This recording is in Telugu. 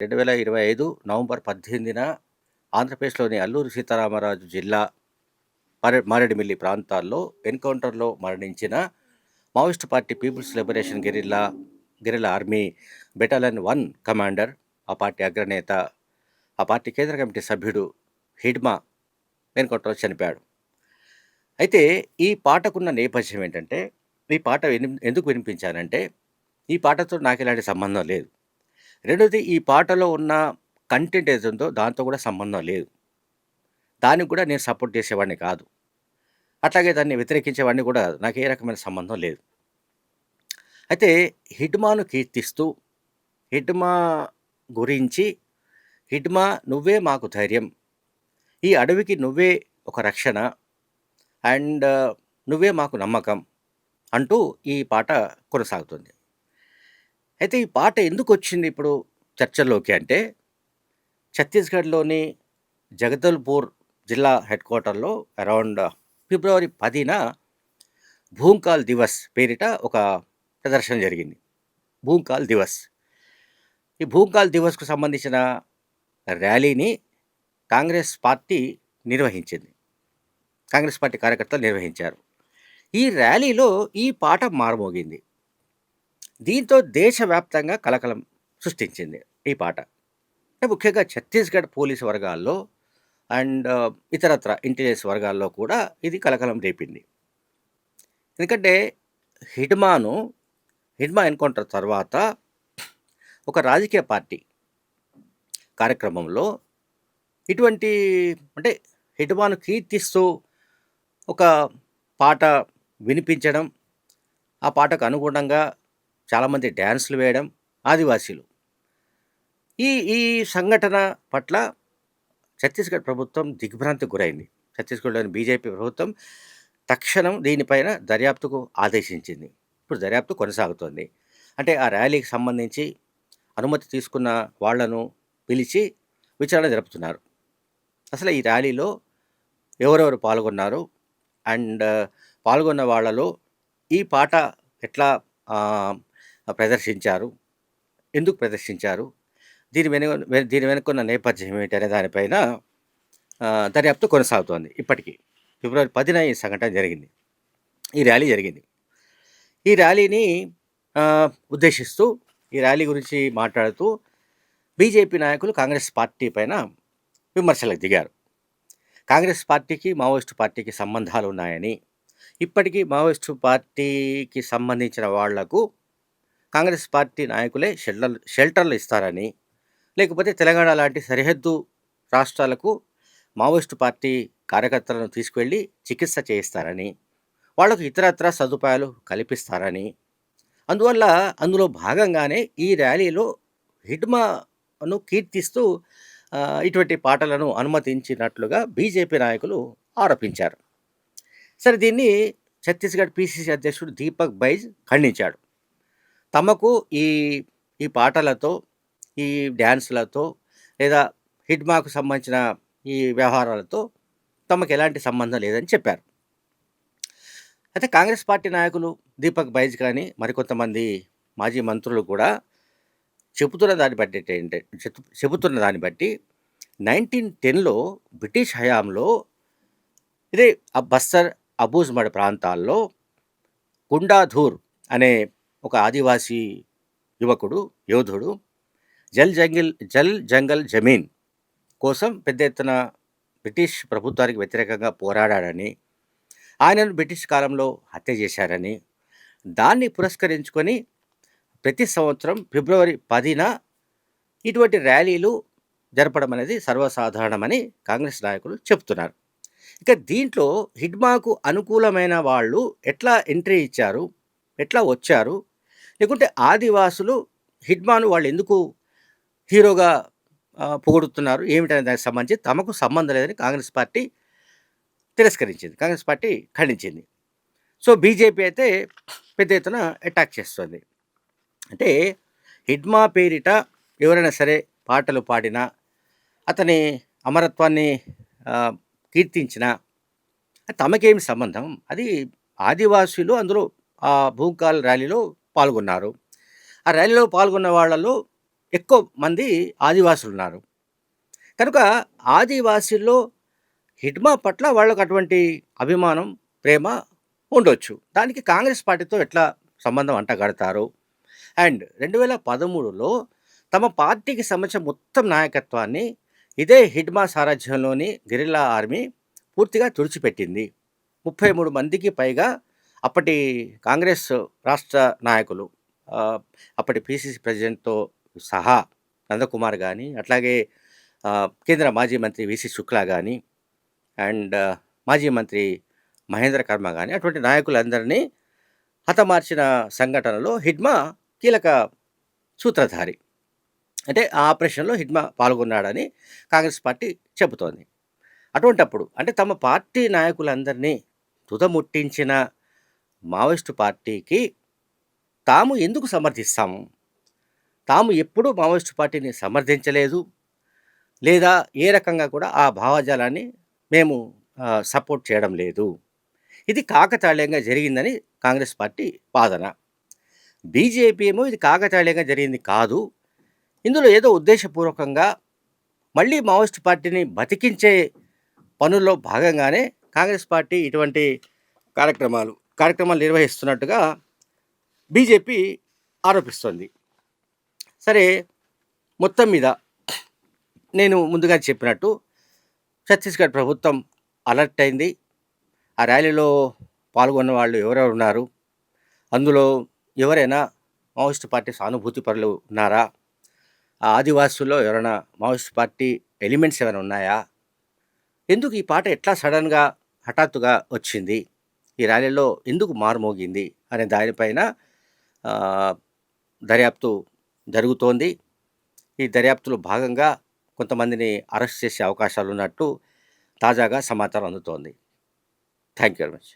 2025 నవంబర్ 18న ఆంధ్రప్రదేశ్‌లోని అల్లూరి సీతారామరాజు జిల్లా మారేడుమిల్లి ప్రాంతాల్లో ఎన్‌కౌంటర్‌లో మరణించిన Maoist party People's Liberation Guerrilla Army battalion 1 commander, ఆ పార్టీ అగ్రనేత, ఆ పార్టీ కేంద్ర కమిటీ సభ్యుడు హిడ్మా ఎన్‌కౌంటర్‌లో చనిపోయాడు. అయితే ఈ పాటకున్న నేపథ్యం ఏంటంటే, ఈ పాట ఎందుకు వినిపించానంటే, ఈ పాటతో నాకెలాంటి సంబంధం లేదు. రెండోది, ఈ పాటలో ఉన్న కంటెంట్ ఏదుందో దాంతో కూడా సంబంధం లేదు. దానికి కూడా నేను సపోర్ట్ చేసేవాడిని కాదు. అట్లాగే దాన్ని వ్యతిరేకించేవాడిని కూడా కాదు. నాకు ఏ రకమైన సంబంధం లేదు. అయితే హిడ్మాను కీర్తిస్తూ, హిడ్మా గురించి, హిడ్మా నువ్వే మాకు ధైర్యం, ఈ అడవికి నువ్వే ఒక రక్షణ, అండ్ నువ్వే మాకు నమ్మకం అంటూ ఈ పాట కొనసాగుతుంది. అయితే ఈ పాట ఎందుకొచ్చింది ఇప్పుడు చర్చల్లోకి అంటే, ఛత్తీస్గఢ్‌లోని జగదల్పూర్ జిల్లా హెడ్ క్వార్టర్‌లో అరౌండ్ ఫిబ్రవరి 10న భూంకాల్ దివస్ పేరిట ఒక ప్రదర్శన జరిగింది. భూంకాల్ దివస్. ఈ భూంకాల్ దివస్‌కు సంబంధించిన ర్యాలీని కాంగ్రెస్ పార్టీ నిర్వహించింది. కాంగ్రెస్ పార్టీ కార్యకర్తలు నిర్వహించారు. ఈ ర్యాలీలో ఈ పాట మారుమోగింది. దీంతో దేశవ్యాప్తంగా కలకలం సృష్టించింది ఈ పాట. ముఖ్యంగా ఛత్తీస్గఢ్ పోలీసు వర్గాల్లో అండ్ ఇతరత్ర ఇంటెలిజెన్స్ వర్గాల్లో కూడా ఇది కలకలం రేపింది. ఎందుకంటే హిడ్మా ఎన్కౌంటర్ తర్వాత ఒక రాజకీయ పార్టీ కార్యక్రమంలో ఇటువంటి అంటే హిడ్మాను కీర్తిస్తూ ఒక పాట వినిపించడం, ఆ పాటకు అనుగుణంగా చాలామంది డ్యాన్సులు వేయడం, ఆదివాసీలు. ఈ ఈ సంఘటన పట్ల ఛత్తీస్గఢ్ ప్రభుత్వం దిగ్భ్రాంతికి గురైంది. ఛత్తీస్గఢ్‌లోని బీజేపీ ప్రభుత్వం తక్షణం దీనిపైన దర్యాప్తుకు ఆదేశించింది. ఇప్పుడు దర్యాప్తు కొనసాగుతోంది. అంటే ఆ ర్యాలీకి సంబంధించి అనుమతి తీసుకున్న వాళ్లను పిలిచి విచారణ జరుపుతున్నారు. అసలు ఈ ర్యాలీలో ఎవరెవరు పాల్గొన్నారు, అండ్ పాల్గొన్న వాళ్ళలో ఈ పాట ఎట్లా ప్రదర్శించారు, ఎందుకు ప్రదర్శించారు, దీని వెనుకున్న నేపథ్యం ఏంటి అనే దానిపైన దర్యాప్తు కొనసాగుతోంది. ఇప్పటికీ ఫిబ్రవరి 10న ఈ సంఘటన జరిగింది. ఈ ర్యాలీ జరిగింది. ఈ ర్యాలీని ఉద్దేశిస్తూ, ఈ ర్యాలీ గురించి మాట్లాడుతూ బీజేపీ నాయకులు కాంగ్రెస్ పార్టీ పైన విమర్శలకు దిగారు. కాంగ్రెస్ పార్టీకి మావోయిస్టు పార్టీకి సంబంధాలు ఉన్నాయని, ఇప్పటికీ మావోయిస్టు పార్టీకి సంబంధించిన వాళ్లకు కాంగ్రెస్ పార్టీ నాయకులే షెల్టర్లు ఇస్తారని, లేకపోతే తెలంగాణ లాంటి సరిహద్దు రాష్ట్రాలకు మావోయిస్టు పార్టీ కార్యకర్తలను తీసుకువెళ్ళి చికిత్స చేయిస్తారని, వాళ్లకు ఇతరత్ర సదుపాయాలు కల్పిస్తారని, అందువల్ల అందులో భాగంగానే ఈ ర్యాలీలో హిడ్మాను కీర్తిస్తూ ఇటువంటి పాటలను అనుమతించినట్లుగా బీజేపీ నాయకులు ఆరోపించారు. సరే, దీన్ని ఛత్తీస్గఢ్ పీసీసీ అధ్యక్షుడు దీపక్ బైజ్ ఖండించాడు. తమకు ఈ పాటలతో, ఈ డ్యాన్సులతో, లేదా హిడ్మాకు సంబంధించిన ఈ వ్యవహారాలతో తమకు ఎలాంటి సంబంధం లేదని చెప్పారు. అయితే కాంగ్రెస్ పార్టీ నాయకులు దీపక్ బైజ్ కానీ మరికొంతమంది మాజీ మంత్రులు కూడా చెబుతున్న దాన్ని బట్టి 1910లో బ్రిటిష్ హయాంలో ఇదే బస్తర్, అబూజ్మడ్ ప్రాంతాల్లో గుండాధూర్ అనే ఒక ఆదివాసీ యువకుడు, యోధుడు జల్ జంగల్ జమీన్ కోసం పెద్ద ఎత్తున బ్రిటిష్ ప్రభుత్వానికి వ్యతిరేకంగా పోరాడాడని, ఆయనను బ్రిటిష్ కాలంలో హత్య చేశారని, దాన్ని పురస్కరించుకొని ప్రతి సంవత్సరం ఫిబ్రవరి 10న ఇటువంటి ర్యాలీలు జరపడం అనేది సర్వసాధారణమని కాంగ్రెస్ నాయకులు చెప్తున్నారు. ఇక దీంట్లో హిడ్మాకు అనుకూలమైన వాళ్ళు ఎట్లా ఎంట్రీ ఇచ్చారు, ఎట్లా వచ్చారు, లేకుంటే ఆదివాసులు హిడ్మాను వాళ్ళు ఎందుకు హీరోగా పొగుడుతున్నారు, ఏమిటనే దానికి సంబంధించి తమకు సంబంధం లేదని కాంగ్రెస్ పార్టీ తిరస్కరించింది, కాంగ్రెస్ పార్టీ ఖండించింది. సో బీజేపీ అయితే పెద్ద ఎత్తున అటాక్ చేస్తుంది. అంటే హిడ్మా పేరిట ఎవరైనా సరే పాటలు పాడినా, అతని అమరత్వాన్ని కీర్తించిన తమకేమి సంబంధం, అది ఆదివాసీలు అందులో ఆ భూంకాల్ ర్యాలీలో పాల్గొన్నారు. ఆ ర్యాలీలో పాల్గొన్న వాళ్ళలో ఎక్కువ మంది ఆదివాసులున్నారు. కనుక ఆదివాసీల్లో హిడ్మా పట్ల వాళ్ళకి అటువంటి అభిమానం, ప్రేమ ఉండొచ్చు. దానికి కాంగ్రెస్ పార్టీతో ఎట్లా సంబంధం అంటగడతారు? అండ్ 2013లో తమ పార్టీకి సంబంధించిన మొత్తం నాయకత్వాన్ని ఇదే హిడ్మా సారథ్యంలోని గెరిల్లా ఆర్మీ పూర్తిగా తుడిచిపెట్టింది. 33 మందికి పైగా అప్పటి కాంగ్రెస్ రాష్ట్ర నాయకులు, అప్పటి పీసీసీ ప్రెసిడెంట్‌తో సహా నందకుమార్ గానీ, అట్లాగే కేంద్ర మాజీ మంత్రి వీసీ శుక్లా గానీ, అండ్ మాజీ మంత్రి మహేంద్ర కర్మ గానీ, అటువంటి నాయకులందరినీ హతమార్చిన సంఘటనలో హిడ్మా కీలక సూత్రధారి. అంటే ఆ ఆపరేషన్‌లో హిడ్మా పాల్గొన్నాడని కాంగ్రెస్ పార్టీ చెబుతోంది. అటువంటప్పుడు అంటే తమ పార్టీ నాయకులందరినీ తుదముట్టించిన మావోయిస్టు పార్టీకి తాము ఎందుకు సమర్థిస్తాము? తాము ఎప్పుడూ మావోయిస్టు పార్టీని సమర్థించలేదు. లేదా ఏ రకంగా కూడా ఆ భావజాలాన్ని మేము సపోర్ట్ చేయడం లేదు. ఇది కాకతాళీయంగా జరిగిందని కాంగ్రెస్ పార్టీ వాదన. బీజేపీ ఏమో ఇది కాకతాళీయంగా జరిగింది కాదు. ఇందులో ఏదో ఉద్దేశపూర్వకంగా మళ్ళీ మావోయిస్టు పార్టీని బతికించే పనుల్లో భాగంగానే కాంగ్రెస్ పార్టీ ఇటువంటి కార్యక్రమాలు నిర్వహిస్తున్నట్టుగా బీజేపీ ఆరోపిస్తోంది. సరే, మొత్తం మీద నేను ముందుగా చెప్పినట్టు ఛత్తీస్‌గఢ్ ప్రభుత్వం అలర్ట్ అయింది. ఆ ర్యాలీలో పాల్గొన్న వాళ్ళు ఎవరెవరు ఉన్నారు? అందులో ఎవరైనా మావోయిస్టు పార్టీ సానుభూతి పరులు ఉన్నారా? ఆ ఆదివాసుల్లో ఎవరైనా మావోయిస్టు పార్టీ ఎలిమెంట్స్ ఏమైనా ఉన్నాయా? ఎందుకు ఈ పాట ఎట్లా సడన్‌గా హఠాత్తుగా వచ్చింది? ఈ ర్యాలీలో ఎందుకు మారుమోగింది? అనే దానిపైన ఆహ్, దర్యాప్తు జరుగుతోంది. ఈ దర్యాప్తులో భాగంగా కొంతమందిని అరెస్ట్ చేసే అవకాశాలున్నట్టు తాజాగా సమాచారం అందుతోంది. Thank you very much.